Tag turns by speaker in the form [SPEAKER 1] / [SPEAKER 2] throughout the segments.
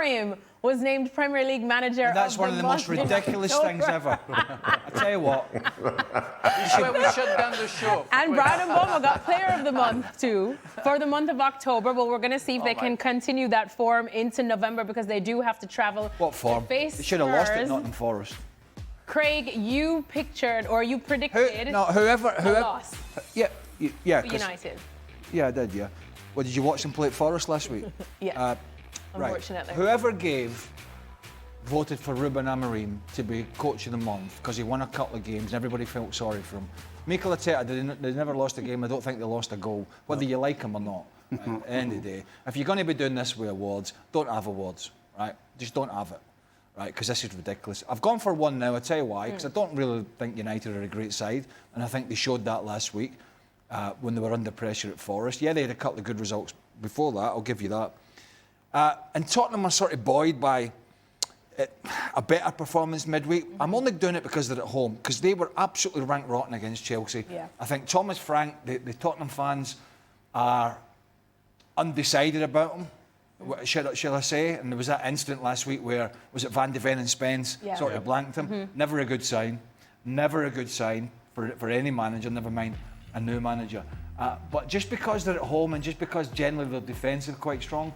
[SPEAKER 1] Amorim was named Premier League Manager of the
[SPEAKER 2] That's one of the most ridiculous things ever. I tell you what.
[SPEAKER 3] This is where we shut down the show.
[SPEAKER 1] And Brian Mboma got Player of the Month too for the month of October. But we're going to see if they can continue that form into November because they do have to travel.
[SPEAKER 2] What form?
[SPEAKER 1] To face
[SPEAKER 2] They should have lost at
[SPEAKER 1] Spurs.
[SPEAKER 2] Nottingham Forest.
[SPEAKER 1] Craig, you pictured or you predicted
[SPEAKER 2] whoever.
[SPEAKER 1] a loss
[SPEAKER 2] Yeah.
[SPEAKER 1] for United.
[SPEAKER 2] Yeah, I did. Yeah. Well, did you watch them play at Forest last week?
[SPEAKER 1] Yeah.
[SPEAKER 2] Right.
[SPEAKER 1] Unfortunately.
[SPEAKER 2] Whoever voted for Ruben Amorim to be coach of the month because he won a couple of games and everybody felt sorry for him. Nicol, they never lost a game. I don't think they lost a goal, whether you like him or not. At the end of the day, if you're going to be doing this with awards, don't have awards, right? Just don't have it, right? Because this is ridiculous. I've gone for one now. I'll tell you why. Because I don't really think United are a great side, and I think they showed that last week when they were under pressure at Forest. Yeah, they had a couple of good results before that. I'll give you that. And Tottenham are sort of buoyed by a better performance midweek. I'm only doing it because they're at home, because they were absolutely rank rotten against Chelsea.
[SPEAKER 1] Yeah.
[SPEAKER 2] I think Thomas Frank, the Tottenham fans, are undecided about him, shall I say? And there was that incident last week where, was it Van de Ven and Spence sort of blanked him? Never a good sign. Never a good sign for any manager, never mind a new manager. But just because they're at home and just because generally their defence is quite strong,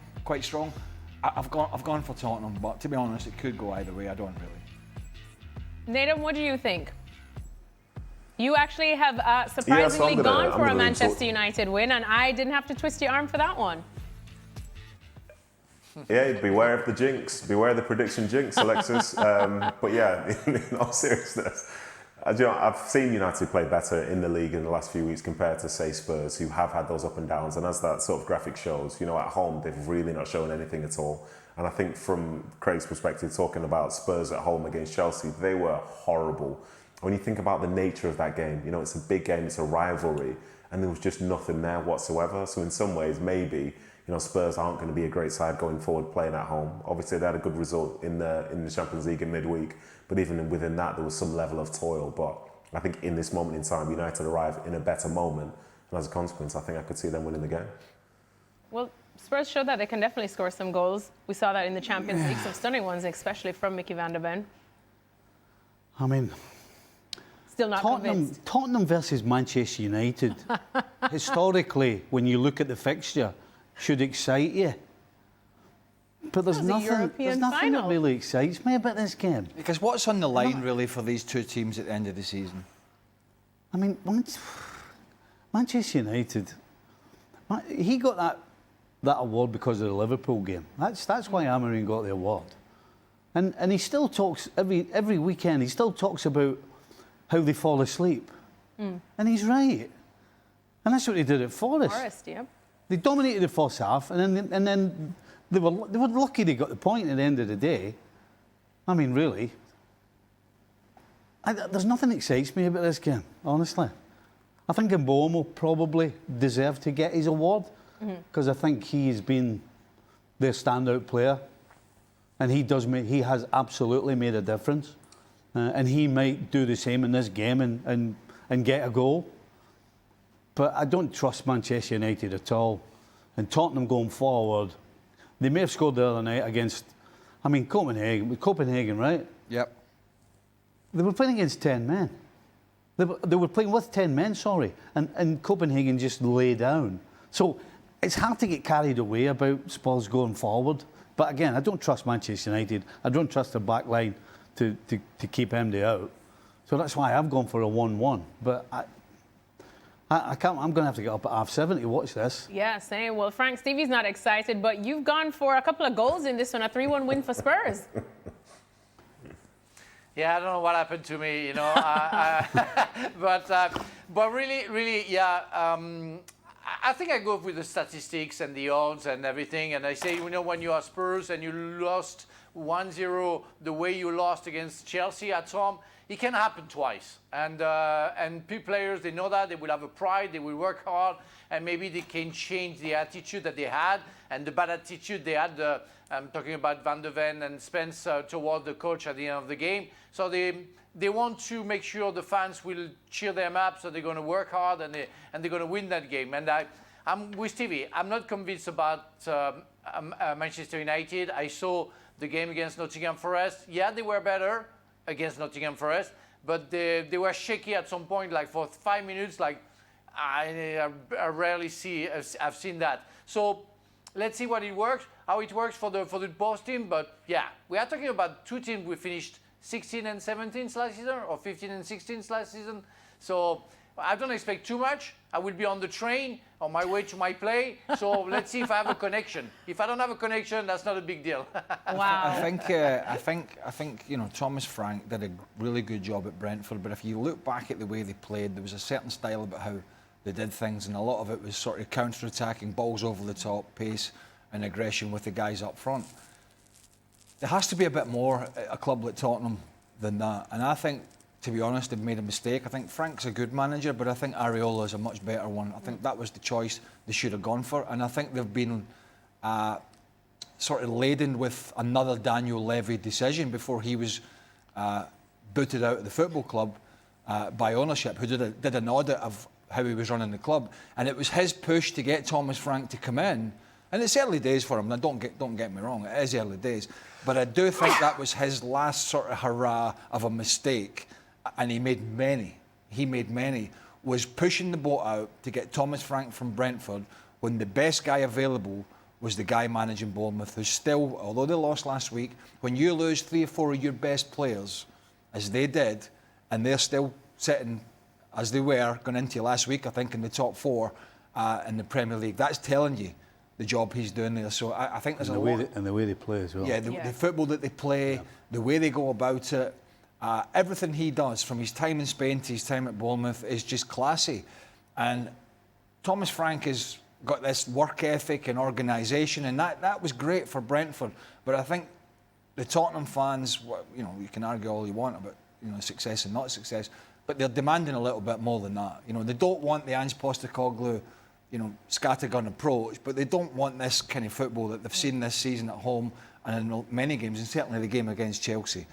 [SPEAKER 2] I've gone for Tottenham, but to be honest, it could go either way. I don't really.
[SPEAKER 1] Nedum, what do you think? You actually have surprisingly gone for a Manchester United win, and I didn't have to twist your arm for that one.
[SPEAKER 4] Yeah, beware of the jinx. Beware of the prediction jinx, Alexis. But yeah, in all seriousness, I've seen United play better in the league in the last few weeks compared to, say, Spurs, who have had those up and downs. And as that sort of graphic shows, at home, they've really not shown anything at all. And I think from Craig's perspective, talking about Spurs at home against Chelsea, they were horrible. When you think about the nature of that game, it's a big game, it's a rivalry, and there was just nothing there whatsoever. So in some ways, maybe, Spurs aren't going to be a great side going forward playing at home. Obviously, they had a good result in the Champions League in midweek, but even within that, there was some level of toil. But I think in this moment in time, United arrive in a better moment, and as a consequence, I think I could see them winning the game.
[SPEAKER 1] Well, Spurs showed that they can definitely score some goals. We saw that in the Champions League, some stunning ones, especially from Mickey van der Ven.
[SPEAKER 5] I mean,
[SPEAKER 1] still not convinced.
[SPEAKER 5] Tottenham versus Manchester United, historically, when you look at the fixture, should excite you. But there's nothing that really excites me about this game.
[SPEAKER 2] Because what's on the line, really, for these two teams at the end of the season?
[SPEAKER 5] I mean, Manchester United, he got that award because of the Liverpool game. That's why Amorim got the award. And he still talks, every weekend, he still talks about how they fall asleep. And he's right. And that's what they did at Forest.
[SPEAKER 1] Yeah.
[SPEAKER 5] They dominated the first half, and then they were lucky they got the point at the end of the day. I mean, really. There's nothing that excites me about this game, honestly. I think Mboma probably deserved to get his award because I think he's been their standout player, and he has absolutely made a difference. And he might do the same in this game and get a goal. But I don't trust Manchester United at all. And Tottenham going forward, they may have scored the other night against, Copenhagen, right?
[SPEAKER 2] Yep.
[SPEAKER 5] They were playing against 10 men. They were playing with 10 men, sorry. And Copenhagen just lay down. So it's hard to get carried away about Spurs going forward. But again, I don't trust Manchester United. I don't trust the back line to keep MD out. So that's why I've gone for a 1-1. But I can't. I'm going to have to get up at 70 to watch this.
[SPEAKER 1] Yeah, same. Well, Frank, Stevie's not excited, but you've gone for a couple of goals in this one, a 3-1 win for Spurs.
[SPEAKER 3] Yeah, I don't know what happened to me, but really, yeah. I think I go with the statistics and the odds and everything, and I say, when you are Spurs and you lost 1-0 the way you lost against Chelsea at home, it can happen twice. And players, they know that. They will have a pride. They will work hard. And maybe they can change the attitude that they had and the bad attitude they had. I'm talking about Van de Ven and Spence toward the coach at the end of the game. So they want to make sure the fans will cheer them up. So they're going to work hard and they're going to win that game. And I'm with Stevie. I'm not convinced about Manchester United. I saw the game against Nottingham Forest. Yeah, they were better against Nottingham Forest, but they were shaky at some point, like for 5 minutes. Like I rarely I've seen that. So let's see how it works for the both team. But yeah, we are talking about two teams. We finished 16 and 17 last season, or 15 and 16 last season. So I don't expect too much. I will be on the train on my way to my play. So let's see if I have a connection. If I don't have a connection, that's not a big deal.
[SPEAKER 1] Wow.
[SPEAKER 2] I think you know, Thomas Frank did a really good job at Brentford. But if you look back at the way they played, there was a certain style about how they did things, and a lot of it was sort of counter-attacking, balls over the top, pace and aggression with the guys up front. There has to be a bit more at a club like Tottenham than that, and I think, to be honest, they've made a mistake. I think Frank's a good manager, but I think Areola is a much better one. I think that was the choice they should have gone for, and I think they've been sort of laden with another Daniel Levy decision before he was booted out of the football club by ownership, who did an audit of how he was running the club, and it was his push to get Thomas Frank to come in. And it's early days for him. Now, don't get me wrong, it is early days, but I do think that was his last sort of hurrah of a mistake, and he made many. Was pushing the boat out to get Thomas Frank from Brentford when the best guy available was the guy managing Bournemouth, who's still, although they lost last week, when you lose 3 or 4 of your best players, as they did, and they're still sitting as they were going into last week, I think, in the top 4 in the Premier League. That's telling you the job he's doing there. So I think there's a lot.
[SPEAKER 5] And the way they play as well.
[SPEAKER 2] Yeah, the football that they play, the way they go about it, everything he does, from his time in Spain to his time at Bournemouth, is just classy. And Thomas Frank has got this work ethic and organisation, and that was great for Brentford. But I think the Tottenham fans, you know, you can argue all you want about, you know, success and not success, but they're demanding a little bit more than that. You know, they don't want the Ange Postecoglou, you know, scattergun approach, but they don't want this kind of football that they've seen this season at home and in many games, and certainly the game against Chelsea.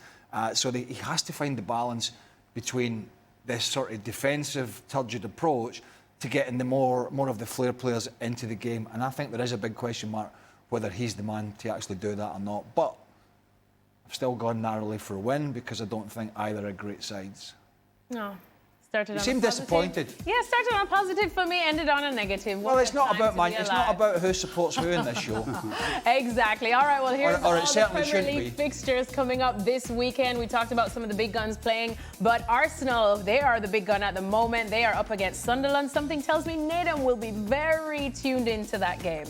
[SPEAKER 2] So he has to find the balance between this sort of defensive, turgid approach to getting the more of the flair players into the game. And I think there is a big question mark whether he's the man to actually do that or not. But I've still gone narrowly for a win because I don't think either are great sides.
[SPEAKER 1] No. Started
[SPEAKER 2] You
[SPEAKER 1] on
[SPEAKER 2] seem
[SPEAKER 1] a positive.
[SPEAKER 2] disappointed.
[SPEAKER 1] Yeah, started on a positive for me, ended on a negative.
[SPEAKER 2] Well, it's not about
[SPEAKER 1] mine.
[SPEAKER 2] It's not about who supports who in this show.
[SPEAKER 1] Exactly. All right, well, here's
[SPEAKER 2] Or it
[SPEAKER 1] all the
[SPEAKER 2] certainly
[SPEAKER 1] Premier
[SPEAKER 2] should
[SPEAKER 1] League
[SPEAKER 2] be.
[SPEAKER 1] fixtures coming up this weekend. We talked about some of the big guns playing, but Arsenal, they are the big gun at the moment. They are up against Sunderland. Something tells me Nedum will be very tuned into that game.